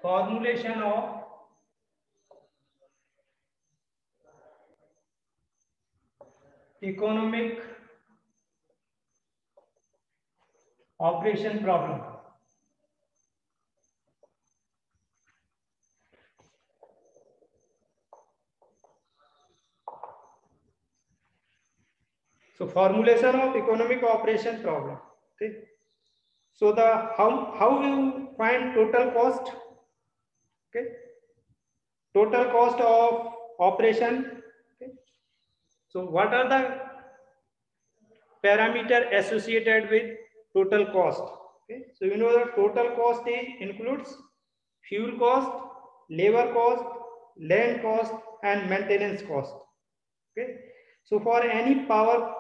formulation of economic operation problem. So formulation of economic operation problem. Okay. So the how you find total cost? Okay. Total cost of operation. Okay. So what are the parameter associated with total cost? Okay. So you know the total cost includes fuel cost, labor cost, land cost, and maintenance cost. Okay. So for any power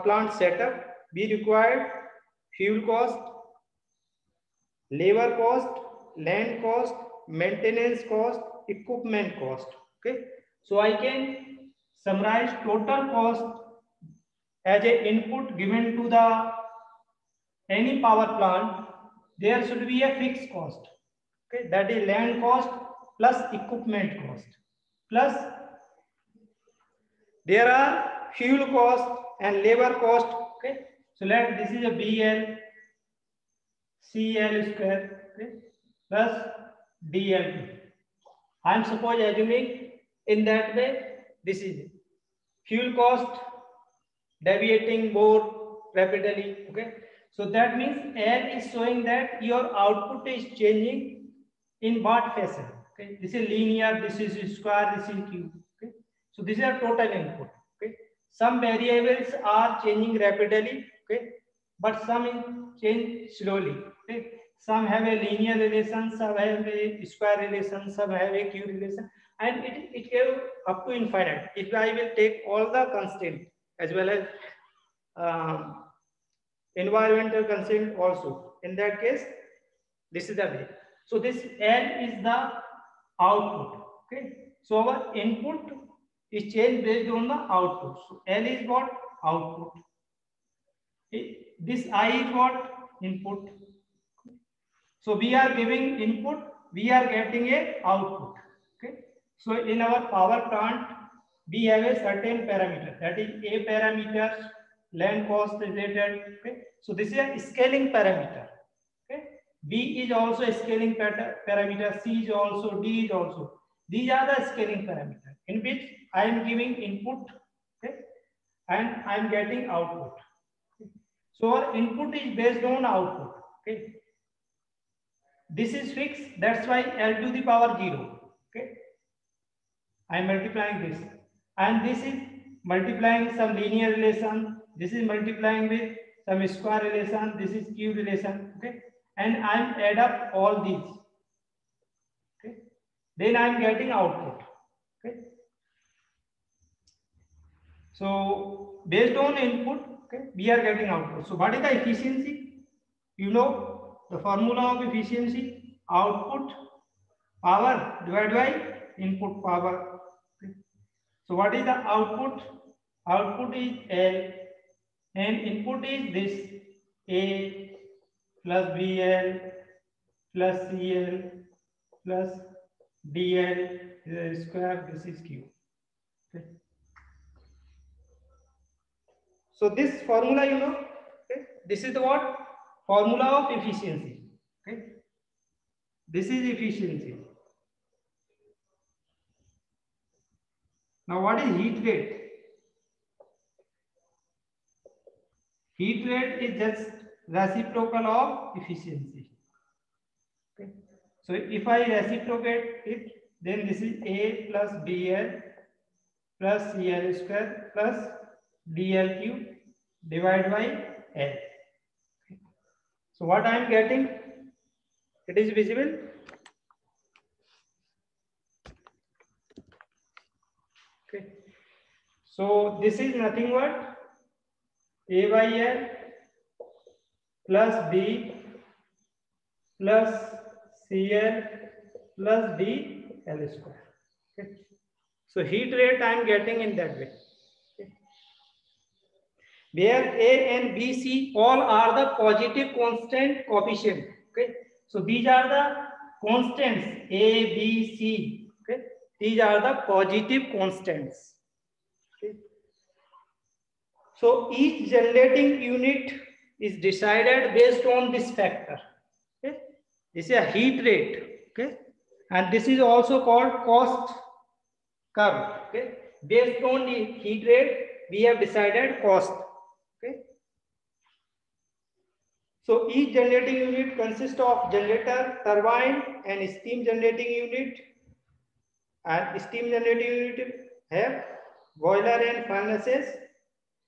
plant setup, we require fuel cost, labor cost, land cost, maintenance cost, equipment cost. Okay. So I can summarize total cost as a input given to the any power plant. There should be a fixed cost. Okay. That is land cost plus equipment cost plus there are fuel cost and labor cost. Okay. So this is a BL CL square, okay, plus DLP. I am suppose assuming in that way this is fuel cost deviating more rapidly. Okay. So that means L is showing that your output is changing in what fashion. Okay. This is linear, this is square, this is cube. Okay. So this is a total input. Okay. Some variables are changing rapidly. Okay. But some change slowly. Okay. Some have a linear relation, some have a square relation, some have a cube relation, and it goes up to infinite. If I will take all the constraints as well as environmental constraint also, in that case, this is the way. So this L is the output. Okay. So our input is changed based on the output. So L is what? Output. This I is what? Input. So we are giving input, we are getting a output. Okay. So in our power plant, we have a certain parameter, that is A parameter, land cost related. Okay. So this is a scaling parameter. Okay. B is also a scaling parameter, C is also, D is also. These are the scaling parameters in which I am giving input, okay, and I am getting output. Okay. So our input is based on output. Okay. This is fixed, that's why L to the power 0. Okay. I am multiplying this. And this is multiplying some linear relation. This is multiplying with some square relation. This is cube relation. Okay. And I am add up all these. Okay. Then I am getting output. Okay. So based on input, okay, we are getting output. So what is the efficiency? You know the formula of efficiency: output power divided by input power. Okay. So what is the output? Output is L and input is this A plus BL plus CL plus DL square. This is Q. Okay. So this formula, you know, okay, this is the what? Formula of efficiency. Okay. This is efficiency. Now what is heat rate? Heat rate is just reciprocal of efficiency. Okay. So if I reciprocate it, then this is A plus BL plus CL square plus DL cube divided by L. Okay. So what I am getting? It is visible. Okay. So this is nothing but A by L plus B plus CL plus D L square. Okay. So heat rate I am getting in that way. Okay. Where A and B, C all are the positive constant coefficient. Okay. So these are the constants A, B, C. Okay, these are the positive constants. Okay. So each generating unit is decided based on this factor. Okay, this is a heat rate. Okay, and this is also called cost curve. Okay, based on the heat rate, we have decided cost. Okay. So each generating unit consists of generator, turbine, and steam generating unit. And steam generating unit have boiler and furnaces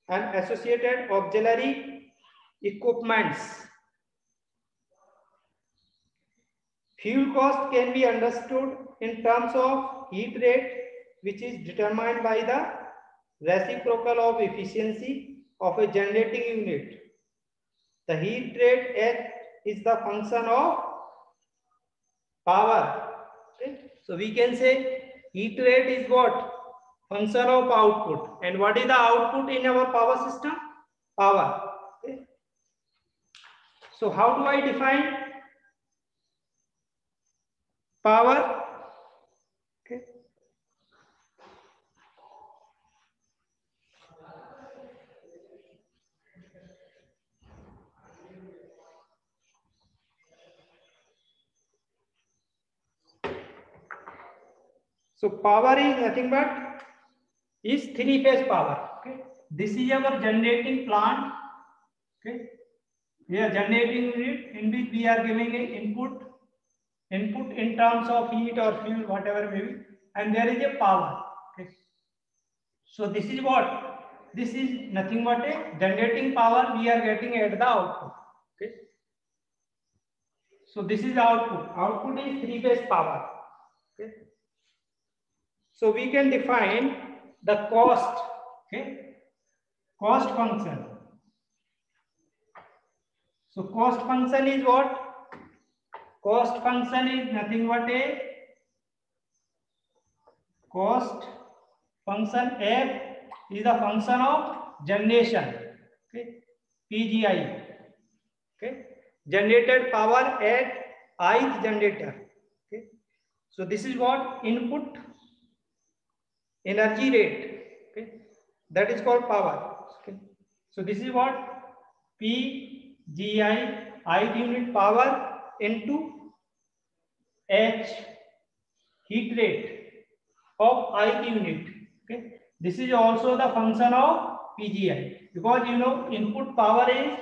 and associated auxiliary equipments. Fuel cost can be understood in terms of heat rate, which is determined by the reciprocal of efficiency of a generating unit. The heat rate H is the function of power. Okay? So we can say heat rate is what? Function of output. And what is the output in our power system? Power. Okay? So how do I define power? Okay. So power is nothing but is three-phase power. Okay. This is our generating plant. Okay. We are generating unit in which we are giving a input in terms of heat or fuel, whatever may be, and there is a power. Okay. So this is what? This is nothing but a generating power we are getting at the output. Okay. So this is output. Output is three-phase power. Okay. So we can define the cost. Okay. Cost function. So cost function is what? Cost function is nothing but a cost function. F is the function of generation. Okay. PGI. Okay. Generated power at ith generator. Okay. So this is what? Input energy rate. Okay. That is called power. Okay. So this is what? PGI, ith unit power into H, heat rate of ith unit. Okay. This is also the function of PGI, because you know input power is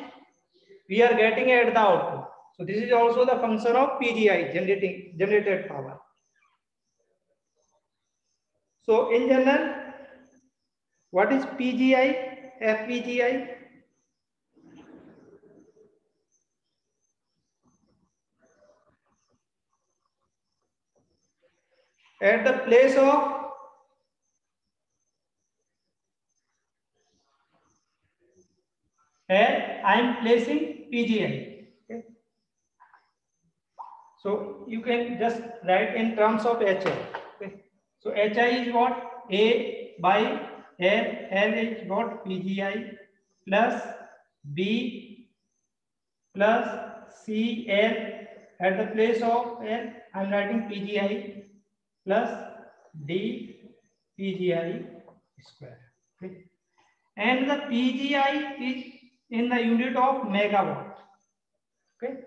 we are getting at the output. So this is also the function of PGI, generated power. So in general, what is PGI, FPGI? At the place of L, I am placing PGI. Okay. So you can just write in terms of HI. Okay. So HI is what? A by L. L is what? PGI plus B plus CL. At the place of L, I am writing PGI plus D PGI square. Okay. And the PGI is in the unit of megawatt. Okay.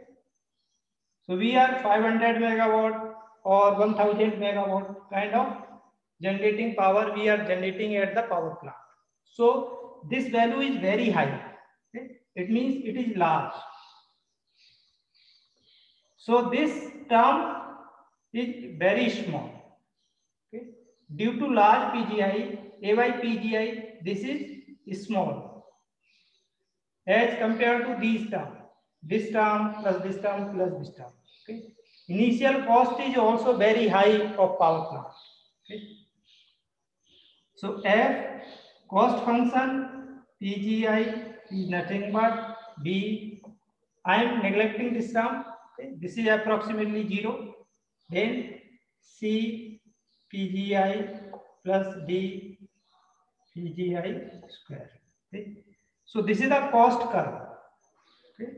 So we are 500 megawatt or 1000 megawatt kind of generating power we are generating at the power plant. So this value is very high. Okay. It means it is large. So this term is very small. Okay. Due to large PGI, A by PGI, this is small as compared to these terms. This term plus this term plus this term. Okay. Initial cost is also very high of power plant. Okay. So F cost function PGI is nothing but B. I am neglecting this term. Okay. This is approximately 0. Then C PGI plus D PGI square. Okay. So this is the cost curve. Okay.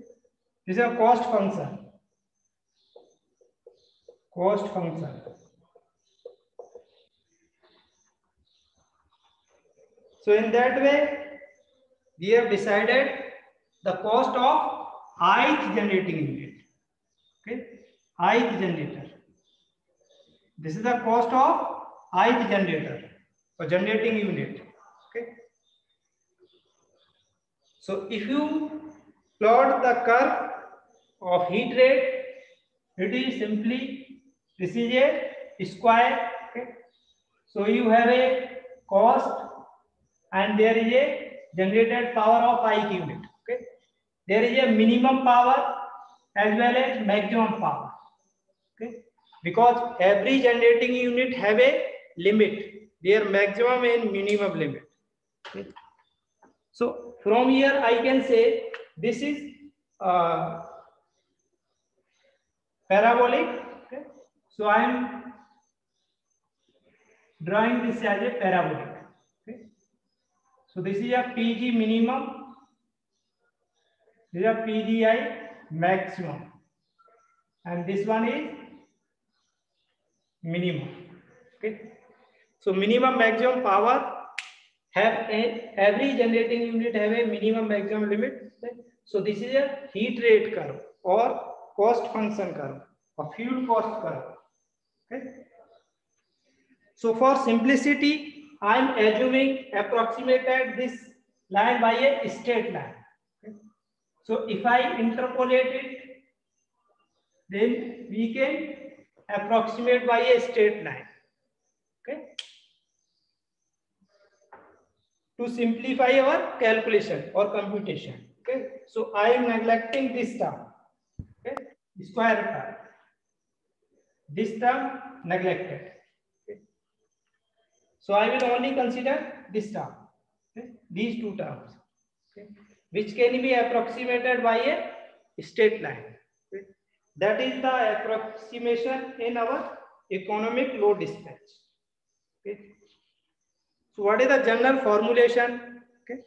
This is a cost function. cost function. So in that way, we have decided the cost of ith generating unit. Okay, ith generator. This is the cost of ith generator or generating unit. Okay. So if you plot the curve of heat rate, it is simply, this is a square. Okay. So you have a cost and there is a generated power of ith unit. Okay. There is a minimum power as well as maximum power. Okay. Because every generating unit have a limit, their maximum and minimum limit. Okay. So from here I can say this is parabolic. Okay. So I am drawing this as a parabolic. Okay. So this is a PG minimum, this is a PGI maximum, and this one is minimum. Okay. So minimum maximum power have every generating unit have a minimum maximum limit. Okay. So this is a heat rate curve or cost function curve or fuel cost curve. Okay. So for simplicity, I am assuming approximated this line by a straight line. Okay. So if I interpolate it, then we can approximate by a straight line. Okay. To simplify our calculation or computation. Okay. So I am neglecting this term. Okay. Square term. This term neglected. Okay. So I will only consider this term. Okay. These two terms. Okay. Which can be approximated by a straight line. Okay. That is the approximation in our economic load dispatch. Okay. So what is the general formulation? Okay.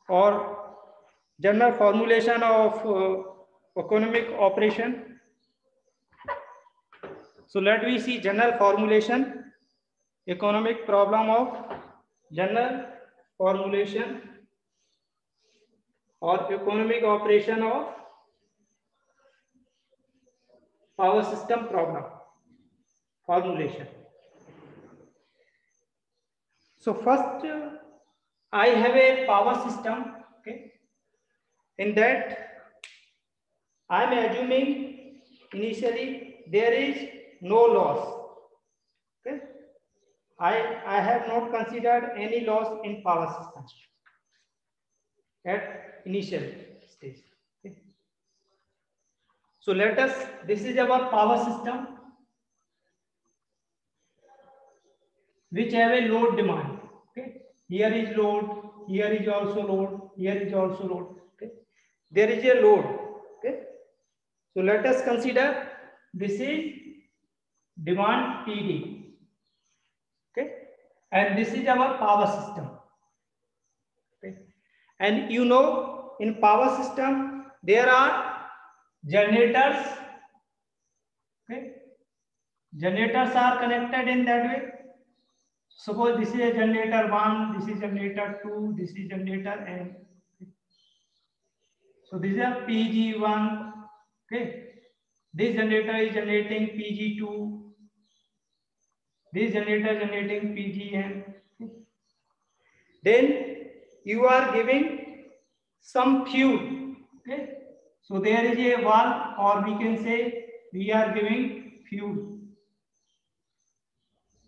Or general formulation of economic operation? So let we see general formulation, economic problem of general formulation or economic operation of power system problem formulation. So first I have a power system. Okay. In that I am assuming initially there is no loss. Okay. I have not considered any loss in power system at initial stage. Okay. So let us, this is our power system which have a load demand. Okay. Here is load, here is also load, here is also load. Okay. There is a load. Okay. So let us consider this is demand PD. Okay. And this is our power system. Okay. And you know, in power system there are generators. Okay. Generators are connected in that way. Suppose this is a generator 1, this is generator 2, this is generator n. So this is a PG1. Okay. This generator is generating PG2. This generator generating PGN. Okay. Then you are giving some fuel. Okay. So there is a valve, or we can say we are giving fuel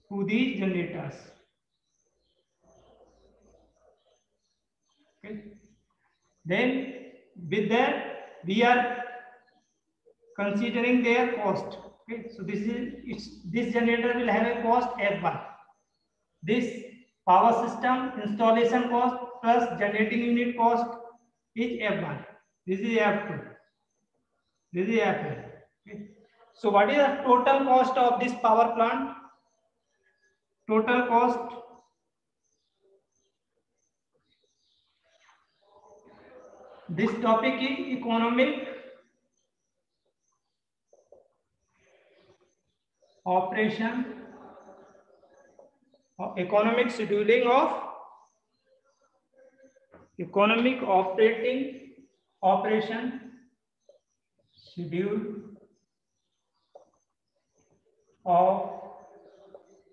to these generators. Okay. Then with that we are considering their cost. Okay. So this generator will have a cost F1. This power system installation cost plus generating unit cost is F1. This is F2. This is F1. Okay. So what is the total cost of this power plant? Total cost this topic is economic operation, economic scheduling of economic operating operation schedule of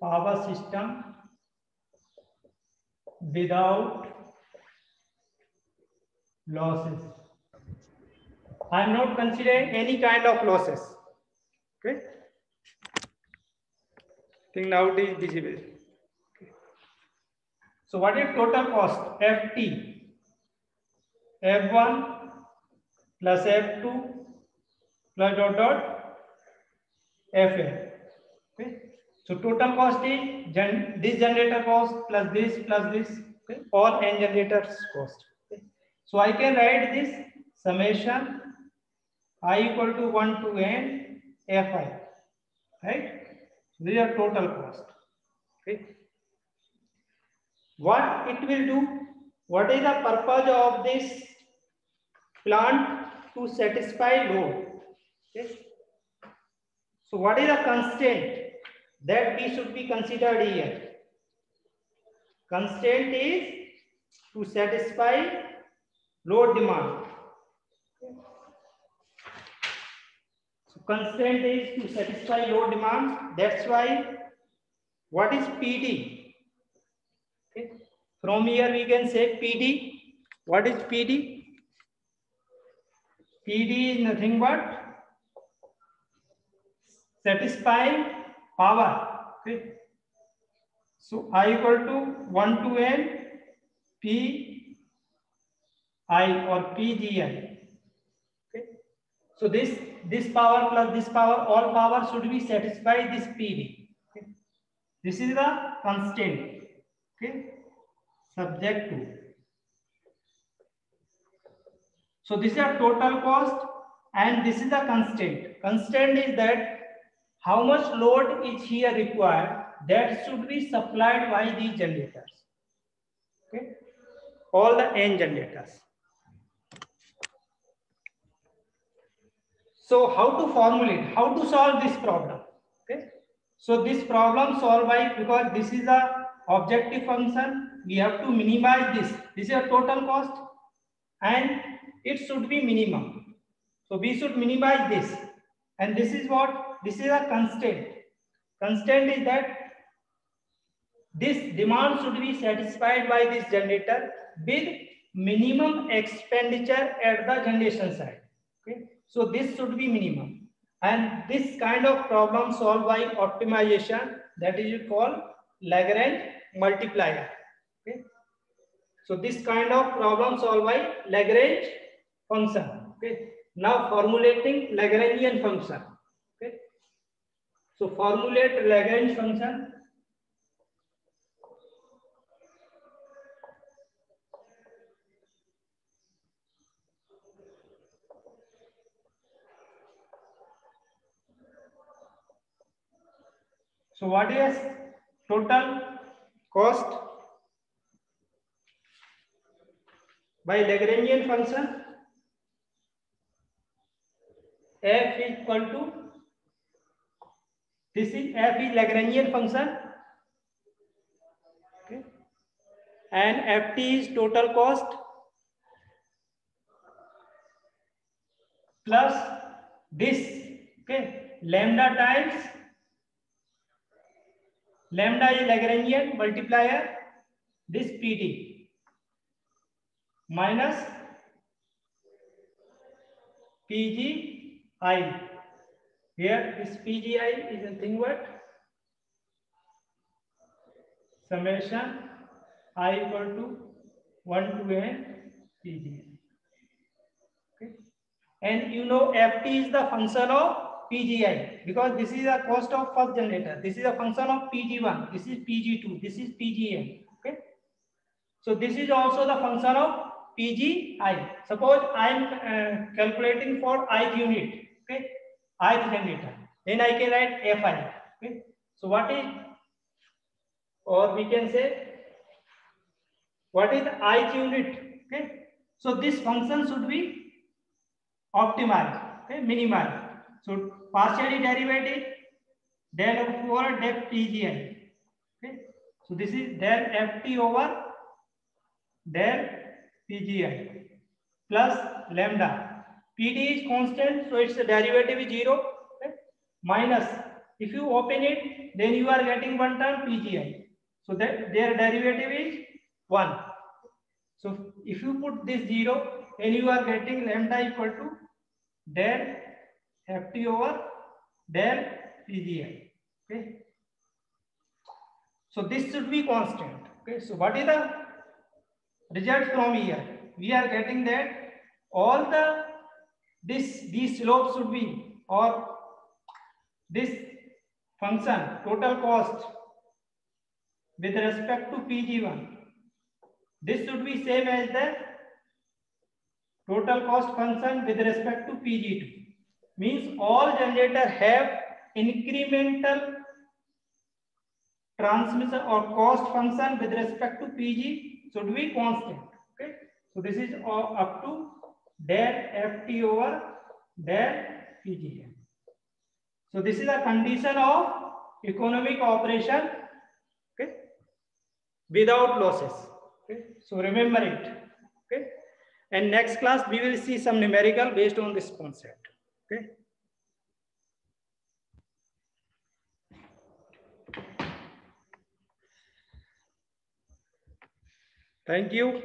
power system without losses. I am not considering any kind of losses. Okay. I think now it is visible. Okay. So what is total cost? Ft, F1 plus F2 plus dot dot Fa. Okay. So total cost is this generator cost plus this. Okay. All n generators cost. Okay. So I can write this summation I equal to 1 to n Fi, right? These are total cost. Okay. What it will do? What is the purpose of this plant? To satisfy load. Okay. So what is the constraint that we should be considered here? Constraint is to satisfy load demand. So constraint is to satisfy load demand. That's why what is PD? Okay. From here we can say PD. What is PD? PD is nothing but satisfying power. Okay. So I equal to 1 to n P I or PGI. Okay. So this power plus this power, all power should be satisfied this PD. Okay. This is the constraint. Okay. Subject to. So this is a total cost and this is the constraint. Constraint is that how much load is here required, that should be supplied by these generators. Okay. All the n generators. So how to formulate, how to solve this problem? Okay. So this problem solved by, because this is a objective function, we have to minimize this. This is a total cost and it should be minimum. So we should minimize this. And this is what? This is a constraint. Constraint is that this demand should be satisfied by this generator with minimum expenditure at the generation side. Okay. So this should be minimum. And this kind of problem solved by optimization, that is called Lagrange multiplier. Okay. So this kind of problem solved by Lagrange function. Okay. Now formulating Lagrangian function. Okay. So formulate Lagrange function. So what is total cost by Lagrangian function? F is equal to, this is F is Lagrangian function. Okay. And Ft is total cost plus this, okay, lambda times, lambda is Lagrangian multiplier, this PD minus PGI. Here this PGI is nothing but summation I equal to 1 to n PGI. Okay. And you know Ft is the function of PGI, because this is the cost of first generator. This is a function of PG1. This is PG2. This is PGN. Okay. So this is also the function of PGI. Suppose I am calculating for ith unit. Okay. Ith generator. Then I can write Fi. Okay. So what is, or we can say, what is the ith unit? Okay. So this function should be optimized. Okay. Minimized. So partially derivative, del over def Pgi. Okay, so this is del Ft over del Pgi plus lambda. Pd is constant, so its derivative is 0. Okay? Minus, if you open it, then you are getting one term Pgi. So that their derivative is 1. So if you put this 0, then you are getting lambda equal to del Ft over del Pgi. Okay. So this should be constant. Okay. So what is the result from here? We are getting that all these slopes should be, or this function total cost with respect to Pg1, this should be same as the total cost function with respect to Pg2. Means all generator have incremental transmission or cost function with respect to Pg should be constant. Okay, so this is up to del Ft over del Pgm. So this is a condition of economic operation, okay, without losses. Okay, so remember it. Okay, and next class we will see some numerical based on this concept. Okay. Thank you.